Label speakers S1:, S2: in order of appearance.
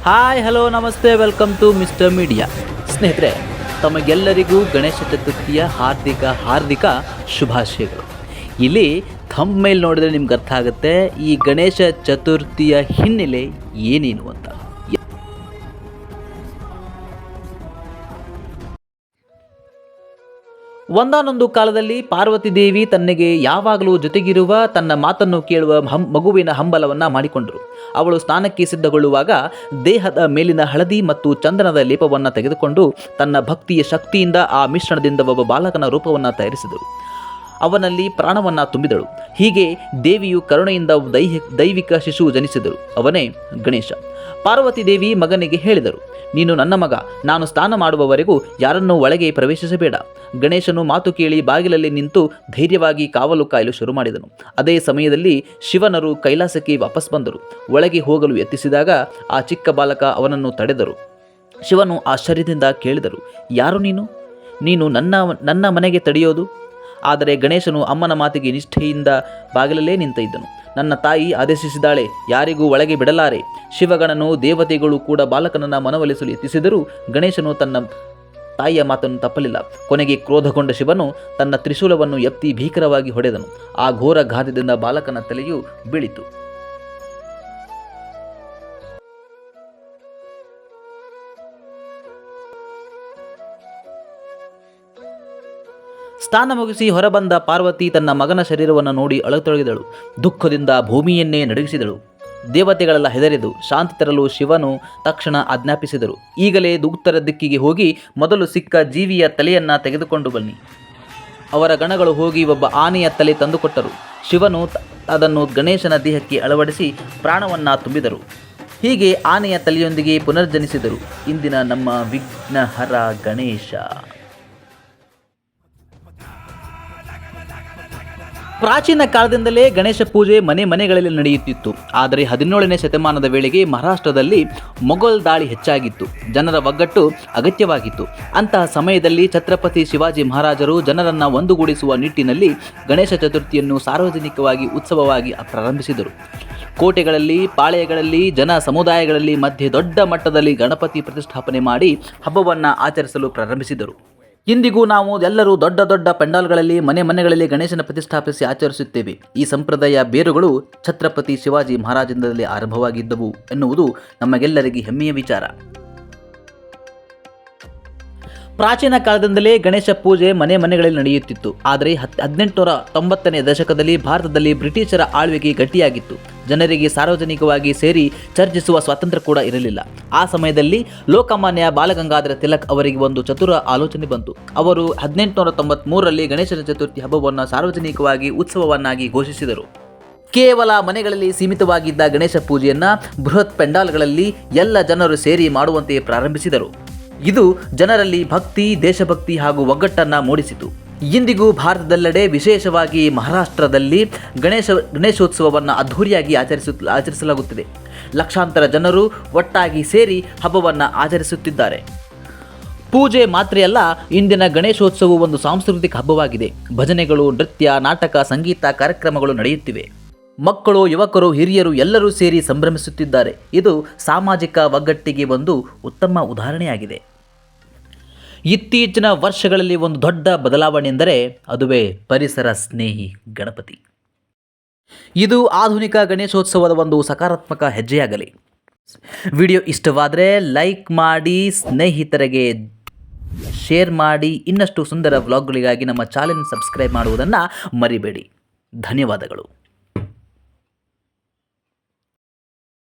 S1: Hi hello ನಮಸ್ತೆ, welcome to mister media. ಸ್ನೇಹಿತರೆ, ತಮಗೆಲ್ಲರಿಗೂ ಗಣೇಶ ಚತುರ್ಥಿಯ ಹಾರ್ದಿಕ ಶುಭಾಶಯಗಳು. ಇಲ್ಲಿ ಥಂಬ್ನೈಲ್ ನೋಡಿದರೆ ನಿಮ್ಗೆ ಅರ್ಥ ಆಗುತ್ತೆ ಈ ಗಣೇಶ ಚತುರ್ಥಿಯ ಹಿನ್ನೆಲೆ ಏನೇನು ಅಂತ. ಒಂದಾನೊಂದು ಕಾಲದಲ್ಲಿ ಪಾರ್ವತಿ ದೇವಿ ತನಗೆ ಯಾವಾಗಲೂ ಜೊತೆಗಿರುವ ತನ್ನ ಮಾತನ್ನು ಕೇಳುವ ಮಗುವಿನ ಹಂಬಲವನ್ನು ಮಾಡಿಕೊಂಡರು. ಅವಳು ಸ್ನಾನಕ್ಕೆ ಸಿದ್ಧಗೊಳ್ಳುವಾಗ ದೇಹದ ಮೇಲಿನ ಹಳದಿ ಮತ್ತು ಚಂದನದ ಲೇಪವನ್ನು ತೆಗೆದುಕೊಂಡು ತನ್ನ ಭಕ್ತಿಯ ಶಕ್ತಿಯಿಂದ ಆ ಮಿಶ್ರಣದಿಂದ ಒಬ್ಬ ಬಾಲಕನ ರೂಪವನ್ನು ತಯಾರಿಸಿದಳು. ಅವನಲ್ಲಿ ಪ್ರಾಣವನ್ನು ತುಂಬಿದಳು. ಹೀಗೆ ದೇವಿಯು ಕರುಣೆಯಿಂದ ದೈವಿಕ ಶಿಶು ಜನಿಸಿದಳು. ಅವನೇ ಗಣೇಶ. ಪಾರ್ವತಿ ದೇವಿ ಮಗನಿಗೆ ಹೇಳಿದರು, ನೀನು ನನ್ನ ಮಗ, ನಾನು ಸ್ನಾನ ಮಾಡುವವರೆಗೂ ಯಾರನ್ನೂ ಒಳಗೆ ಪ್ರವೇಶಿಸಬೇಡ. ಗಣೇಶನು ಮಾತು ಕೇಳಿ ಬಾಗಿಲಲ್ಲಿ ನಿಂತು ಧೈರ್ಯವಾಗಿ ಕಾವಲು ಕಾಯಲು ಶುರು ಮಾಡಿದನು. ಅದೇ ಸಮಯದಲ್ಲಿ ಶಿವನರು ಕೈಲಾಸಕ್ಕೆ ವಾಪಸ್ ಬಂದರು. ಒಳಗೆ ಹೋಗಲು ಯತ್ನಿಸಿದಾಗ ಆ ಚಿಕ್ಕ ಬಾಲಕ ಅವನನ್ನು ತಡೆದರು. ಶಿವನು ಆಶ್ಚರ್ಯದಿಂದ ಕೇಳಿದರು, ಯಾರು ನೀನು ನನ್ನ ಮನೆಗೆ ತಡೆಯೋದು? ಆದರೆ ಗಣೇಶನು ಅಮ್ಮನ ಮಾತಿಗೆ ನಿಷ್ಠೆಯಿಂದ ಬಾಗಿಲಲ್ಲೇ ನಿಂತ ಇದ್ದನು. ನನ್ನ ತಾಯಿ ಆದೇಶಿಸಿದಾಳೆ, ಯಾರಿಗೂ ಒಳಗೆ ಬಿಡಲಾರೆ. ಶಿವಗಣನು ದೇವತೆಗಳು ಕೂಡ ಬಾಲಕನನ್ನು ಮನವೊಲಿಸಲು ಯತ್ನಿಸಿದರೂ ಗಣೇಶನು ತನ್ನ ತಾಯಿಯ ಮಾತನ್ನು ತಪ್ಪಲಿಲ್ಲ. ಕೊನೆಗೆ ಕ್ರೋಧಗೊಂಡ ಶಿವನು ತನ್ನ ತ್ರಿಶೂಲವನ್ನು ಎತ್ತಿ ಭೀಕರವಾಗಿ ಹೊಡೆದನು. ಆ ಘೋರ ಘಾತದಿಂದ ಬಾಲಕನ ತಲೆಯು ಬೀಳಿತು. ಸ್ನಾನ ಮುಗಿಸಿ ಹೊರಬಂದ ಪಾರ್ವತಿ ತನ್ನ ಮಗನ ಶರೀರವನ್ನು ನೋಡಿ ಅಳತೊಡಗಿದಳು. ದುಃಖದಿಂದ ಭೂಮಿಯನ್ನೇ ನಡುಗಿಸಿದಳು. ದೇವತೆಗಳೆಲ್ಲ ಹೆದರಿದು ಶಾಂತಿ ತರಲು ಶಿವನು ತಕ್ಷಣ ಆಜ್ಞಾಪಿಸಿದರು, ಈಗಲೇ ಉತ್ತರ ದಿಕ್ಕಿಗೆ ಹೋಗಿ ಮೊದಲು ಸಿಕ್ಕ ಜೀವಿಯ ತಲೆಯನ್ನು ತೆಗೆದುಕೊಂಡು ಬನ್ನಿ. ಅವರ ಗಣಗಳು ಹೋಗಿ ಒಬ್ಬ ಆನೆಯ ತಲೆ ತಂದುಕೊಟ್ಟರು. ಶಿವನು ಅದನ್ನು ಗಣೇಶನ ದೇಹಕ್ಕೆ ಅಳವಡಿಸಿ ಪ್ರಾಣವನ್ನು ತುಂಬಿದರು. ಹೀಗೆ ಆನೆಯ ತಲೆಯೊಂದಿಗೆ ಪುನರ್ಜನಿಸಿದರು. ಇಂದಿನ ನಮ್ಮ ವಿಘ್ನಹರ ಗಣೇಶ. ಪ್ರಾಚೀನ ಕಾಲದಿಂದಲೇ ಗಣೇಶ ಪೂಜೆ ಮನೆಗಳಲ್ಲಿ ನಡೆಯುತ್ತಿತ್ತು. ಆದರೆ 17ನೇ ಶತಮಾನದ ವೇಳೆಗೆ ಮಹಾರಾಷ್ಟ್ರದಲ್ಲಿ ಮೊಘಲ್ ದಾಳಿ ಹೆಚ್ಚಾಗಿತ್ತು. ಜನರ ಒಗ್ಗಟ್ಟು ಅಗತ್ಯವಾಗಿತ್ತು. ಅಂತಹ ಸಮಯದಲ್ಲಿ ಛತ್ರಪತಿ ಶಿವಾಜಿ ಮಹಾರಾಜರು ಜನರನ್ನು ಒಂದುಗೂಡಿಸುವ ನಿಟ್ಟಿನಲ್ಲಿ ಗಣೇಶ ಚತುರ್ಥಿಯನ್ನು ಸಾರ್ವಜನಿಕವಾಗಿ ಉತ್ಸವವಾಗಿ ಪ್ರಾರಂಭಿಸಿದರು. ಕೋಟೆಗಳಲ್ಲಿ, ಪಾಳೆಯಗಳಲ್ಲಿ, ಜನ ಸಮುದಾಯಗಳಲ್ಲಿ ಮಧ್ಯೆ ದೊಡ್ಡ ಮಟ್ಟದಲ್ಲಿ ಗಣಪತಿ ಪ್ರತಿಷ್ಠಾಪನೆ ಮಾಡಿ ಹಬ್ಬವನ್ನು ಆಚರಿಸಲು ಪ್ರಾರಂಭಿಸಿದರು. ಇಂದಿಗೂ ನಾವು ಎಲ್ಲರೂ ದೊಡ್ಡ ದೊಡ್ಡ ಪೆಂಡಾಲ್ಗಳಲ್ಲಿ ಮನೆಗಳಲ್ಲಿ ಗಣೇಶನ ಪ್ರತಿಷ್ಠಾಪಿಸಿ ಆಚರಿಸುತ್ತೇವೆ. ಈ ಸಂಪ್ರದಾಯ ಬೇರುಗಳು ಛತ್ರಪತಿ ಶಿವಾಜಿ ಮಹಾರಾಜರಿಂದಲೇ ಆರಂಭವಾಗಿದ್ದವು ಎನ್ನುವುದು ನಮಗೆಲ್ಲರಿಗೆ ಹೆಮ್ಮೆಯ ವಿಚಾರ. ಪ್ರಾಚೀನ ಕಾಲದಿಂದಲೇ ಗಣೇಶ ಪೂಜೆ ಮನೆಗಳಲ್ಲಿ ನಡೆಯುತ್ತಿತ್ತು. ಆದರೆ 1890ನೇ ದಶಕದಲ್ಲಿ ಭಾರತದಲ್ಲಿ ಬ್ರಿಟಿಷರ ಆಳ್ವಿಕೆ ಗಟ್ಟಿಯಾಗಿತ್ತು. ಜನರಿಗೆ ಸಾರ್ವಜನಿಕವಾಗಿ ಸೇರಿ ಚರ್ಚಿಸುವ ಸ್ವಾತಂತ್ರ್ಯ ಕೂಡ ಇರಲಿಲ್ಲ. ಆ ಸಮಯದಲ್ಲಿ ಲೋಕಮಾನ್ಯ ಬಾಲಗಂಗಾಧರ ತಿಲಕ್ ಅವರಿಗೆ ಒಂದು ಚತುರ ಆಲೋಚನೆ ಬಂತು. ಅವರು 1893ರಲ್ಲಿ ಗಣೇಶನ ಚತುರ್ಥಿ ಹಬ್ಬವನ್ನು ಸಾರ್ವಜನಿಕವಾಗಿ ಉತ್ಸವವನ್ನಾಗಿ ಘೋಷಿಸಿದರು. ಕೇವಲ ಮನೆಗಳಲ್ಲಿ ಸೀಮಿತವಾಗಿದ್ದ ಗಣೇಶ ಪೂಜೆಯನ್ನು ಬೃಹತ್ ಪೆಂಡಾಲ್ಗಳಲ್ಲಿ ಎಲ್ಲ ಜನರು ಸೇರಿ ಮಾಡುವಂತೆ ಪ್ರಾರಂಭಿಸಿದರು. ಇದು ಜನರಲ್ಲಿ ಭಕ್ತಿ, ದೇಶಭಕ್ತಿ ಹಾಗೂ ಒಗ್ಗಟ್ಟನ್ನು ಮೂಡಿಸಿತು. ಇಂದಿಗೂ ಭಾರತದೆಲ್ಲೆಡೆ, ವಿಶೇಷವಾಗಿ ಮಹಾರಾಷ್ಟ್ರದಲ್ಲಿ ಗಣೇಶೋತ್ಸವವನ್ನು ಅದ್ಧೂರಿಯಾಗಿ ಆಚರಿಸಲಾಗುತ್ತಿದೆ. ಲಕ್ಷಾಂತರ ಜನರು ಒಟ್ಟಾಗಿ ಸೇರಿ ಹಬ್ಬವನ್ನು ಆಚರಿಸುತ್ತಿದ್ದಾರೆ. ಪೂಜೆ ಮಾತ್ರವಲ್ಲ, ಇಂದಿನ ಗಣೇಶೋತ್ಸವವು ಒಂದು ಸಾಂಸ್ಕೃತಿಕ ಹಬ್ಬವಾಗಿದೆ. ಭಜನೆಗಳು, ನೃತ್ಯ, ನಾಟಕ, ಸಂಗೀತ ಕಾರ್ಯಕ್ರಮಗಳು ನಡೆಯುತ್ತಿವೆ. ಮಕ್ಕಳು, ಯುವಕರು, ಹಿರಿಯರು ಎಲ್ಲರೂ ಸೇರಿ ಸಂಭ್ರಮಿಸುತ್ತಿದ್ದಾರೆ. ಇದು ಸಾಮಾಜಿಕ ಒಗ್ಗಟ್ಟಿಗೆ ಒಂದು ಉತ್ತಮ ಉದಾಹರಣೆಯಾಗಿದೆ. ಇತ್ತೀಚಿನ ವರ್ಷಗಳಲ್ಲಿ ಒಂದು ದೊಡ್ಡ ಬದಲಾವಣೆ ಎಂದರೆ ಅದುವೇ ಪರಿಸರ ಸ್ನೇಹಿ ಗಣಪತಿ. ಇದು ಆಧುನಿಕ ಗಣೇಶೋತ್ಸವದ ಒಂದು ಸಕಾರಾತ್ಮಕ ಹೆಜ್ಜೆಯಾಗಲಿ. ವಿಡಿಯೋ ಇಷ್ಟವಾದರೆ ಲೈಕ್ ಮಾಡಿ, ಸ್ನೇಹಿತರಿಗೆ ಶೇರ್ ಮಾಡಿ. ಇನ್ನಷ್ಟು ಸುಂದರ ವ್ಲಾಗ್ಗಳಿಗಾಗಿ ನಮ್ಮ ಚಾನೆಲ್ ಸಬ್ಸ್ಕ್ರೈಬ್ ಮಾಡುವುದನ್ನು ಮರಿಬೇಡಿ. ಧನ್ಯವಾದಗಳು.